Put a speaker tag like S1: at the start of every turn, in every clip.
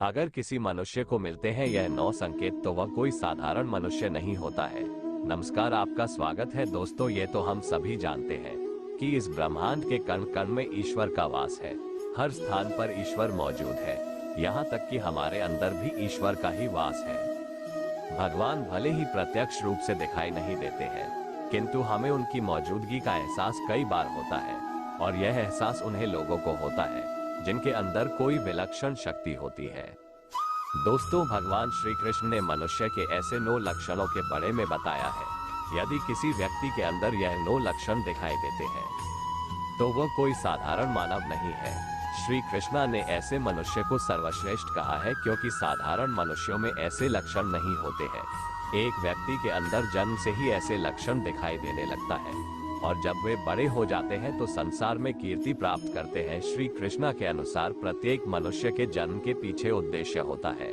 S1: अगर किसी मनुष्य को मिलते हैं यह 9 संकेत तो वह कोई साधारण मनुष्य नहीं होता है। नमस्कार, आपका स्वागत है दोस्तों। ये तो हम सभी जानते हैं कि इस ब्रह्मांड के कण कण में ईश्वर का वास है। हर स्थान पर ईश्वर मौजूद है, यहाँ तक कि हमारे अंदर भी ईश्वर का ही वास है। भगवान भले ही प्रत्यक्ष रूप से दिखाई नहीं देते हैं, किंतु हमें उनकी मौजूदगी का एहसास कई बार होता है, और यह एहसास उन्हें लोगों को होता है जिनके अंदर कोई विलक्षण शक्ति होती है। दोस्तों, भगवान श्री कृष्ण ने मनुष्य के ऐसे 9 लक्षणों के बारे में बताया है। यदि किसी व्यक्ति के अंदर यह 9 लक्षण दिखाई देते हैं तो वह कोई साधारण मानव नहीं है। श्री कृष्णा ने ऐसे मनुष्य को सर्वश्रेष्ठ कहा है, क्योंकि साधारण मनुष्यों में ऐसे लक्षण नहीं होते हैं। एक व्यक्ति के अंदर जन्म से ही ऐसे लक्षण दिखाई देने लगता है, और जब वे बड़े हो जाते हैं तो संसार में कीर्ति प्राप्त करते हैं। श्री कृष्णा के अनुसार प्रत्येक मनुष्य के जन्म के पीछे उद्देश्य होता है।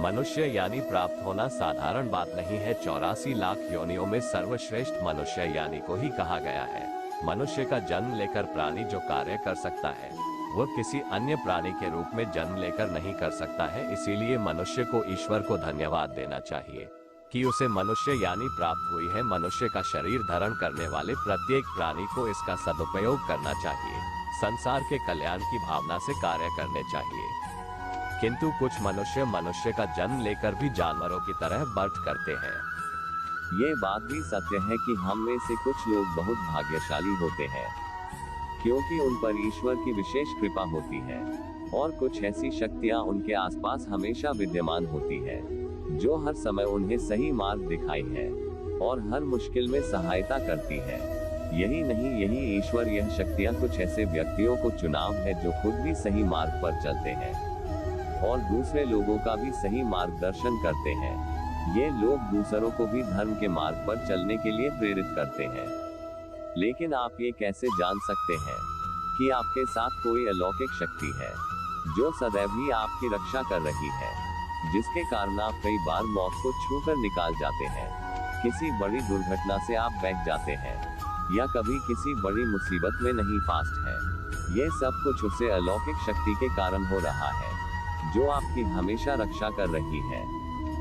S1: मनुष्य यानी प्राप्त होना साधारण बात नहीं है। 84 लाख योनियों में सर्वश्रेष्ठ मनुष्य यानी को ही कहा गया है। मनुष्य का जन्म लेकर प्राणी जो कार्य कर सकता है वह किसी अन्य प्राणी के रूप में जन्म लेकर नहीं कर सकता है। इसीलिए मनुष्य को ईश्वर को धन्यवाद देना चाहिए कि उसे मनुष्य यानी प्राप्त हुई है। मनुष्य का शरीर धारण करने वाले प्रत्येक प्राणी को इसका सदुपयोग करना चाहिए। संसार के कल्याण की भावना से कार्य करने चाहिए। किंतु कुछ मनुष्य का जन्म लेकर भी जानवरों की तरह बर्थ करते हैं।
S2: ये बात भी सत्य है कि हम में से कुछ लोग बहुत भाग्यशाली होते हैं, क्योंकि उन पर ईश्वर की विशेष कृपा होती है, और कुछ ऐसी शक्तियां उनके आसपास हमेशा विद्यमान होती है जो हर समय उन्हें सही मार्ग दिखाई है और हर मुश्किल में सहायता करती है। यही नहीं, यही ईश्वर यह शक्तियां कुछ ऐसे व्यक्तियों को चुनाव है जो खुद भी सही मार्ग पर चलते हैं और दूसरे लोगों का भी सही मार्गदर्शन करते हैं। ये लोग दूसरों को भी धर्म के मार्ग पर चलने के लिए प्रेरित करते हैं। लेकिन आप ये कैसे जान सकते हैं कि आपके साथ कोई अलौकिक शक्ति है जो सदैव ही आपकी रक्षा कर रही है, जिसके कारण आप कई बार मौत को छूकर निकाल जाते हैं, किसी बड़ी दुर्घटना से आप बच जाते हैं, या कभी किसी बड़ी मुसीबत में नहीं फास्ट है। ये सब कुछ उसे अलौकिक शक्ति के कारण हो रहा है जो आपकी हमेशा रक्षा कर रही है।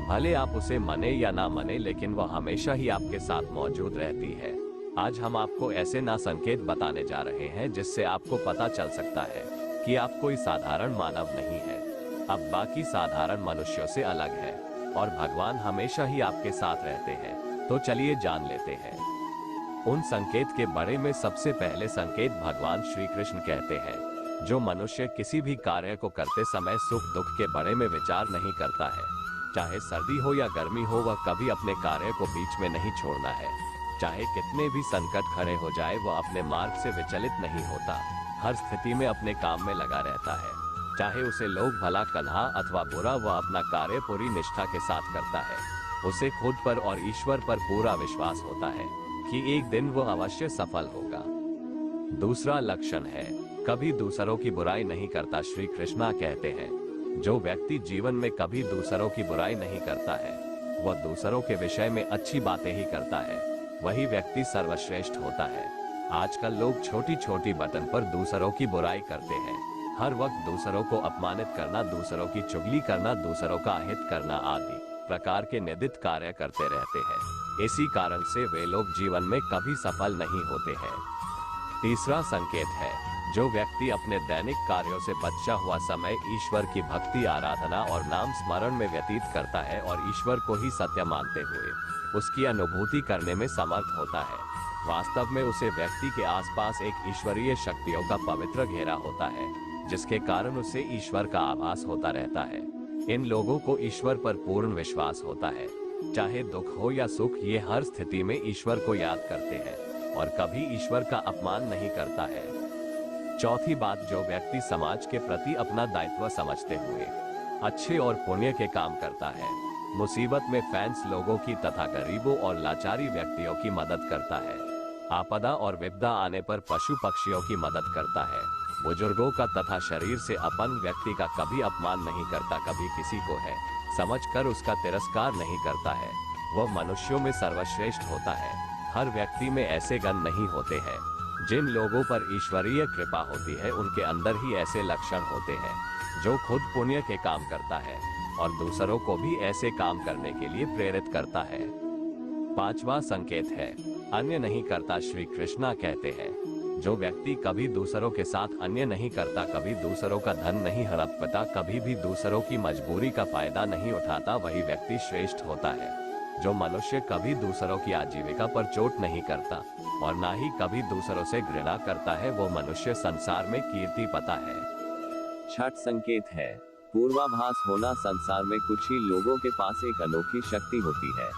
S1: भले आप उसे माने या ना माने, लेकिन वह हमेशा ही आपके साथ मौजूद रहती है। आज हम आपको ऐसे 9 संकेत बताने जा रहे हैं जिससे आपको पता चल सकता है कि आप कोई साधारण मानव नहीं है, अब बाकी साधारण मनुष्यों से अलग है, और भगवान हमेशा ही आपके साथ रहते हैं। तो चलिए जान लेते हैं उन संकेत के बारे में। सबसे पहले संकेत भगवान श्री कृष्ण कहते हैं, जो मनुष्य किसी भी कार्य को करते समय सुख दुख के बारे में विचार नहीं करता है, चाहे सर्दी हो या गर्मी हो, वह कभी अपने कार्य को बीच में नहीं छोड़ना है। चाहे कितने भी संकट खड़े हो जाए, वह अपने मार्ग से विचलित नहीं होता, हर स्थिति में अपने काम में लगा रहता है। चाहे उसे लोग भला कहा अथवा बुरा, वह अपना कार्य पूरी निष्ठा के साथ करता है। उसे खुद पर और ईश्वर पर पूरा विश्वास होता है कि एक दिन वह अवश्य सफल होगा। दूसरा लक्षण है, कभी दूसरों की बुराई नहीं करता। श्री कृष्णा कहते हैं, जो व्यक्ति जीवन में कभी दूसरों की बुराई नहीं करता है, वह दूसरों के विषय में अच्छी बातें ही करता है, वही व्यक्ति सर्वश्रेष्ठ होता है। आजकल लोग छोटी छोटी बातों पर दूसरों की बुराई करते हैं, हर वक्त दूसरों को अपमानित करना, दूसरों की चुगली करना, दूसरों का अहित करना आदि प्रकार के निंदित कार्य करते रहते हैं। इसी कारण से वे लोग जीवन में कभी सफल नहीं होते हैं। तीसरा संकेत है, जो व्यक्ति अपने दैनिक कार्यों से बचा हुआ समय ईश्वर की भक्ति, आराधना और नाम स्मरण में व्यतीत करता है और ईश्वर को ही सत्य मानते हुए उसकी अनुभूति करने में समर्थ होता है, वास्तव में उसे व्यक्ति के आसपास एक ईश्वरीय शक्तियों का पवित्र घेरा होता है, जिसके कारण उसे ईश्वर का आभास होता रहता है। इन लोगों को ईश्वर पर पूर्ण विश्वास होता है, चाहे दुख हो या सुख, ये हर स्थिति में ईश्वर को याद करते हैं और कभी ईश्वर का अपमान नहीं करता है। चौथी बात, जो व्यक्ति समाज के प्रति अपना दायित्व समझते हुए अच्छे और पुण्य के काम करता है, मुसीबत में फैंस लोगों की तथा गरीबों और लाचारी व्यक्तियों की मदद करता है, आपदा और विपदा आने पर पशु पक्षियों की मदद करता है, बुजुर्गों का तथा शरीर से अपंग व्यक्ति का कभी अपमान नहीं करता, कभी किसी को है समझकर उसका तिरस्कार नहीं करता है, वह मनुष्यों में सर्वश्रेष्ठ होता है। हर व्यक्ति में ऐसे गुण नहीं होते हैं। जिन लोगों पर ईश्वरीय कृपा होती है, उनके अंदर ही ऐसे लक्षण होते हैं जो खुद पुण्य के काम करता है और दूसरों को भी ऐसे काम करने के लिए प्रेरित करता है। पांचवा संकेत है, अन्य नहीं करता। श्री कृष्णा कहते हैं, जो व्यक्ति कभी दूसरों के साथ अन्य नहीं करता, कभी दूसरों का धन नहीं हड़पता, कभी भी दूसरों की मजबूरी का फायदा नहीं उठाता, वही व्यक्ति श्रेष्ठ होता है। जो मनुष्य कभी दूसरों की आजीविका पर चोट नहीं करता और ना ही कभी दूसरों से घृणा करता है, वो मनुष्य संसार में कीर्ति पाता है।
S2: छठ संकेत है, पूर्वाभास होना। संसार में कुछ ही लोगों के पास एक अनोखी शक्ति होती है,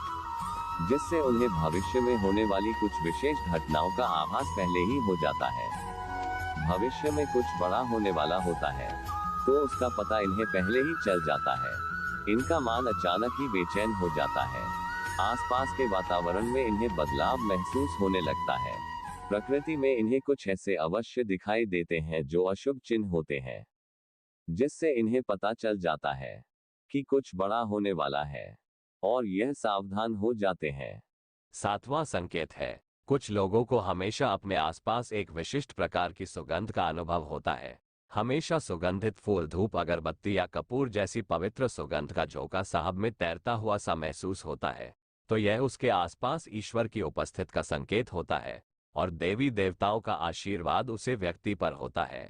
S2: जिससे उन्हें भविष्य में होने वाली कुछ विशेष घटनाओं का आभास पहले ही हो जाता है। भविष्य में कुछ बड़ा होने वाला होता है, तो उसका पता इन्हें पहले ही चल जाता है। इनका मन अचानक ही बेचैन हो जाता है। आसपास के वातावरण में इन्हें बदलाव महसूस होने लगता है। प्रकृति में इन्हें कुछ ऐसे अवश्य दिखाई देते हैं जो अशुभ चिन्ह होते हैं, जिससे इन्हें पता चल जाता है कि कुछ बड़ा होने वाला है और यह सावधान हो जाते हैं।
S1: सातवां संकेत है, कुछ लोगों को हमेशा अपने आसपास एक विशिष्ट प्रकार की सुगंध का अनुभव होता है। हमेशा सुगंधित फूल, धूप, अगरबत्ती या कपूर जैसी पवित्र सुगंध का झोंका साहब में तैरता हुआ सा महसूस होता है, तो यह उसके आसपास ईश्वर की उपस्थिति का संकेत होता है और देवी देवताओं का आशीर्वाद उसे व्यक्ति पर होता है।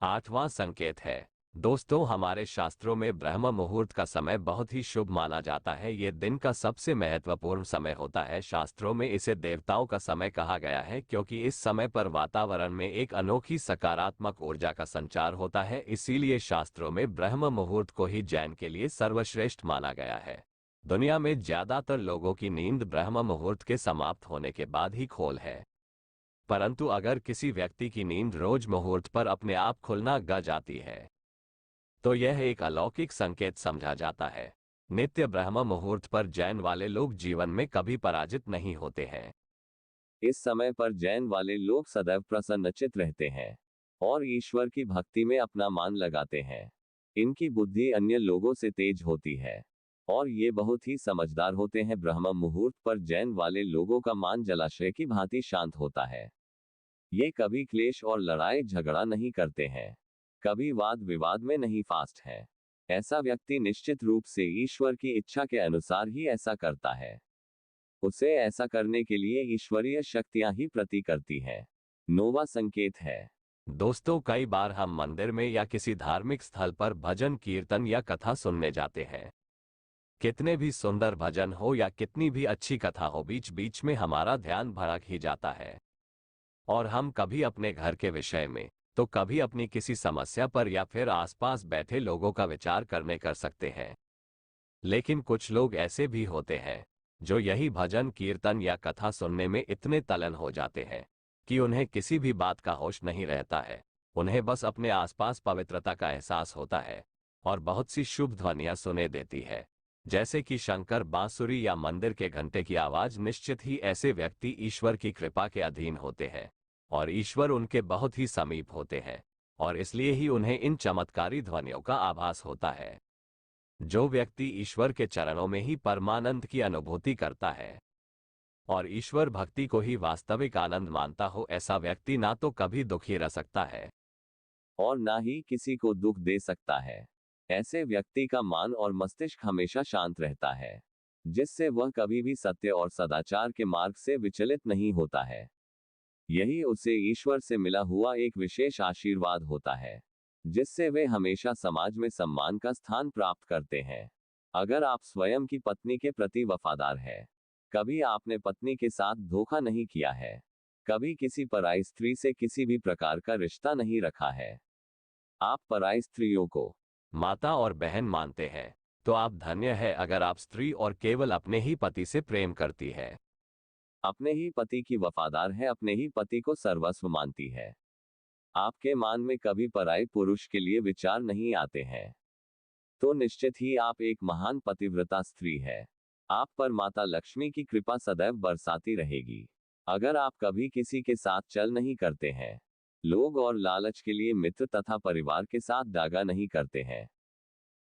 S1: आठवां संकेत है, दोस्तों, हमारे शास्त्रों में ब्रह्म मुहूर्त का समय बहुत ही शुभ माना जाता है। ये दिन का सबसे महत्वपूर्ण समय होता है। शास्त्रों में इसे देवताओं का समय कहा गया है, क्योंकि इस समय पर वातावरण में एक अनोखी सकारात्मक ऊर्जा का संचार होता है। इसीलिए शास्त्रों में ब्रह्म मुहूर्त को ही जैन के लिए सर्वश्रेष्ठ माना गया है। दुनिया में ज्यादातर लोगों की नींद ब्रह्म मुहूर्त के समाप्त होने के बाद ही खोल है, परंतु अगर किसी व्यक्ति की नींद रोज मुहूर्त पर अपने आप खुलना ग जाती है, तो यह एक अलौकिक संकेत समझा जाता है। नित्य ब्रह्म मुहूर्त पर जैन वाले लोग जीवन में कभी पराजित नहीं होते हैं।
S2: इस समय पर जैन वाले लोग सदैव प्रसन्नचित रहते हैं और ईश्वर की भक्ति में अपना मन लगाते हैं। इनकी बुद्धि अन्य लोगों से तेज होती है और ये बहुत ही समझदार होते हैं। ब्रह्म मुहूर्त पर जैन वाले लोगों का मन जलाशय की भांति शांत होता है। ये कभी क्लेश और लड़ाई झगड़ा नहीं करते हैं, कभी वाद विवाद में नहीं फास्ट है। ऐसा व्यक्ति निश्चित रूप से ईश्वर की इच्छा के अनुसार ही ऐसा करता है। उसे ऐसा करने के लिए ईश्वरीय शक्तियां ही प्रति करती है। नौवां संकेत है,
S1: दोस्तों, कई बार हम मंदिर में या किसी धार्मिक स्थल पर भजन कीर्तन या कथा सुनने जाते हैं। कितने भी सुंदर भजन हो या कितनी भी अच्छी कथा हो, बीच बीच में हमारा ध्यान भटक ही जाता है और हम कभी अपने घर के विषय में तो कभी अपनी किसी समस्या पर या फिर आसपास बैठे लोगों का विचार करने कर सकते हैं। लेकिन कुछ लोग ऐसे भी होते हैं जो यही भजन कीर्तन या कथा सुनने में इतने तल्लीन हो जाते हैं कि उन्हें किसी भी बात का होश नहीं रहता है। उन्हें बस अपने आसपास पवित्रता का एहसास होता है और बहुत सी शुभ ध्वनियां सुने देती है, जैसे कि शंकर बांसुरी या मंदिर के घंटे की आवाज। निश्चित ही ऐसे व्यक्ति ईश्वर की कृपा के अधीन होते हैं और ईश्वर उनके बहुत ही समीप होते हैं और इसलिए ही उन्हें इन चमत्कारी ध्वनियों का आभास होता है। जो व्यक्ति ईश्वर के चरणों में ही परमानंद की अनुभूति करता है और ईश्वर भक्ति को ही वास्तविक आनंद मानता हो, ऐसा व्यक्ति ना तो कभी दुखी रह सकता है
S2: और ना ही किसी को दुख दे सकता है। ऐसे व्यक्ति का मन और मस्तिष्क हमेशा शांत रहता है, जिससे वह कभी भी सत्य और सदाचार के मार्ग से विचलित नहीं होता है। यही उसे ईश्वर से मिला हुआ एक विशेष आशीर्वाद होता है, जिससे वे हमेशा समाज में सम्मान का स्थान प्राप्त करते हैं। अगर आप स्वयं की पत्नी के प्रति वफादार हैं, कभी आपने पत्नी के साथ धोखा नहीं किया है, कभी किसी पराई स्त्री से किसी भी प्रकार का रिश्ता नहीं रखा है, आप पराई स्त्रियों को
S1: माता और बहन मानते हैं, तो आप धन्य है। अगर आप स्त्री और केवल अपने ही पति से प्रेम करती है,
S2: अपने ही पति की वफादार है, अपने ही पति को सर्वस्व मानती है, आपके मन में कभी पराई पुरुष के लिए विचार नहीं आते हैं, तो निश्चित ही आप एक महान पतिव्रता स्त्री है। आप पर माता लक्ष्मी की कृपा सदैव बरसाती रहेगी। अगर आप कभी किसी के साथ चल नहीं करते हैं, लोग और लालच के लिए मित्र तथा परिवार के साथ दागा नहीं करते हैं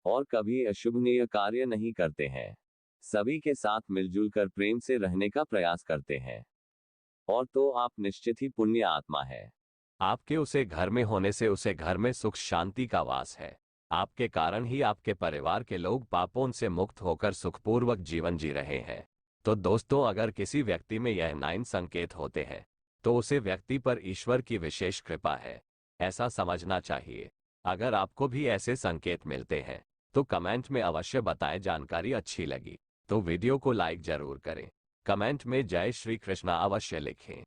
S2: और कभी अशुभनीय कार्य नहीं करते हैं, सभी के साथ मिलजुल कर प्रेम से रहने का प्रयास करते हैं, और तो आप निश्चित ही पुण्य आत्मा है।
S1: आपके उसे घर में होने से उसे घर में सुख शांति का वास है। आपके कारण ही आपके परिवार के लोग पापों से मुक्त होकर सुखपूर्वक जीवन जी रहे हैं। तो दोस्तों, अगर किसी व्यक्ति में यह 9 संकेत होते हैं तो उसे व्यक्ति पर ईश्वर की विशेष कृपा है, ऐसा समझना चाहिए। अगर आपको भी ऐसे संकेत मिलते हैं तो कमेंट में अवश्य बताएं। जानकारी अच्छी लगी तो वीडियो को लाइक जरूर करें। कमेंट में जय श्री कृष्णा अवश्य लिखें।